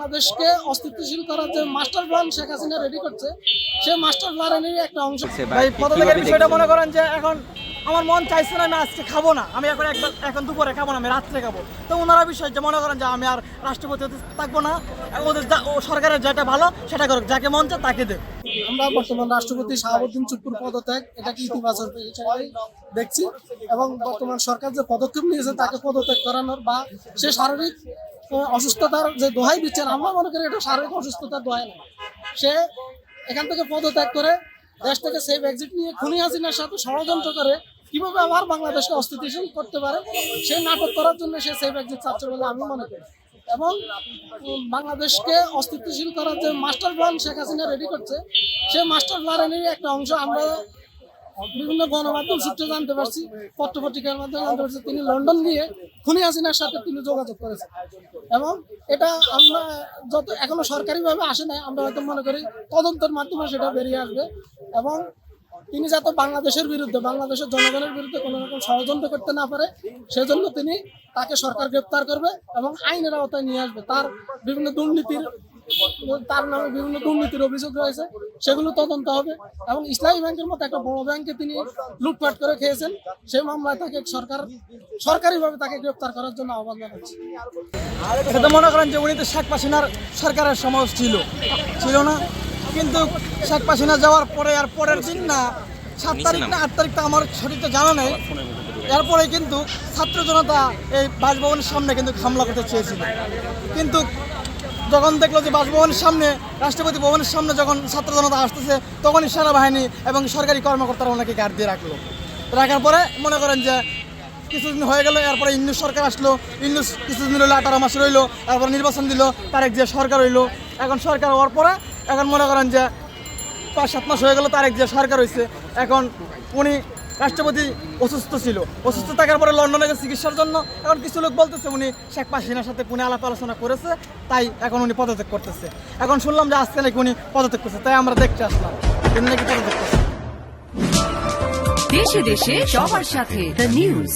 বাংলাদেশকে অস্তিত্বশীল করার যে master plan Sheikh Hasina ready করছে, সেই মাস্টার প্ল্যানেরই একটা অংশ। ভাই পদত্যাগের বিষয়টা মনে করেন যে এখন আমার মন চাইছে না, আমি আজকে খাবো না, আমি এখন দুপুরে খাবো না, আমি রাত্রে খাবো। তো ওনারা বিষয় যে মনে করেন যে আমি আর রাষ্ট্রপতি হতে থাকবো না, ওদের সরকারের যেটা ভালো সেটা করুক, যাকে মন চায় তাকে দেব। আমরা বর্তমান রাষ্ট্রপতি শাহাবুদ্দিন চুপ্পুর পদত্যাগ এটাকে ইতিবাচক হিসেবে দেখছি, এবং বর্তমান সরকার যে পদক্ষেপ নিয়েছে তাকে পদত্যাগ করানোর বা সে শারীরিক অসুস্থতার যে দোহাই দিচ্ছেন, আমরা মনে করি এটা শারীরিক অসুস্থতার দোহাই না। সে এখান থেকে পদত্যাগ করে দেশ থেকে সেফ এক্সিট নিয়ে খুনি হাসিনার সাথে ষড়যন্ত্র করে কিভাবে আবার বাংলাদেশকে অস্থিতিশীল করতে পারে সেই নাটক করার জন্য সে সেফ এক্সিট চাচ্ছে বলে আমি মনে করি। এবং বাংলাদেশকে অস্তিত্বশীল করার যে master plan Sheikh Hasina ready করছে, সেই মাস্টার প্ল্যানেরই একটা অংশ। আমরা বিভিন্ন গণমাধ্যম সূত্রে জানতে পারছি, পত্রপত্রিকার মাধ্যমে জানতে পারছি তিনি লন্ডন গিয়ে খুনি হাসিনার সাথে তিনি যোগাযোগ করেছেন। এবং এটা আমরা যত এখনো সরকারিভাবে আসে নাই, আমরা হয়তো মনে করি তদন্তের মাধ্যমে সেটা বেরিয়ে আসবে। এবং তিনি যাতে বাংলাদেশের বিরুদ্ধে, বাংলাদেশের জনগণের বিরুদ্ধে কোনো রকম ষড়যন্ত্র করতে না পারে, সেজন্য তাকে সরকার গ্রেপ্তার করবে এবং আইনের আওতায় নিয়ে আসবে। তার নামে বিভিন্ন দুর্নীতির অভিযোগ রয়েছে, সেগুলো তদন্ত হবে। এবং ইসলামী ব্যাংকের মতো একটা বড় ব্যাংকে তিনি লুটপাট করে খেয়েছেন, সেই মামলায় তাকে সরকারিভাবে তাকে গ্রেপ্তার করার জন্য আহ্বান জানাচ্ছি। এটা তো মনে করেন যে উনি তো শেখ হাসিনার সরকারের সময় ছিল না, কিন্তু শেখ হাসিনা যাওয়ার পরে আর পরের দিন না 7 তারিখ না 8 তারিখ, তো আমার সঠিকটা জানা নেই, এরপরে কিন্তু ছাত্র জনতা এই বাসভবনের সামনে কিন্তু হামলা করতে চেয়েছিল। কিন্তু যখন দেখলো যে বাসভবনের সামনে, রাষ্ট্রপতি ভবনের সামনে যখন ছাত্র জনতা আসতেছে, তখনই সেনাবাহিনী এবং সরকারি কর্মকর্তারা ওনাকে গার্ড দিয়ে রাখার পরে মনে করেন যে কিছুদিন হয়ে গেল, এরপরে ইন্নুস সরকার আসলো, ইন্নুস কিছুদিন রইলো, 18 মাস রইলো, তারপর নির্বাচন দিল, তারেক জিয়া সরকার হইলো। এখন সরকার হওয়ার পরে এখন মনে করেন যে 5-7 মাস হয়ে গেল তারেক জিয়া সরকার হয়েছে। এখন উনি রাষ্ট্রপতি অসুস্থ ছিল, অসুস্থ থাকার পরে লন্ডনে গেছে চিকিৎসার জন্য। এখন কিছু লোক বলতেছে উনি শেখ হাসিনার সাথে পুনে আলাপ আলোচনা করেছে, তাই এখন উনি পদত্যাগ করতেছে। এখন শুনলাম যে আজকে নাকি উনি পদত্যাগ করছে, তাই আমরা দেখতে আসলাম তিনি নাকি পদত্যাগ করছে। দেশে দেশে সবার সাথে দ্য নিউজ।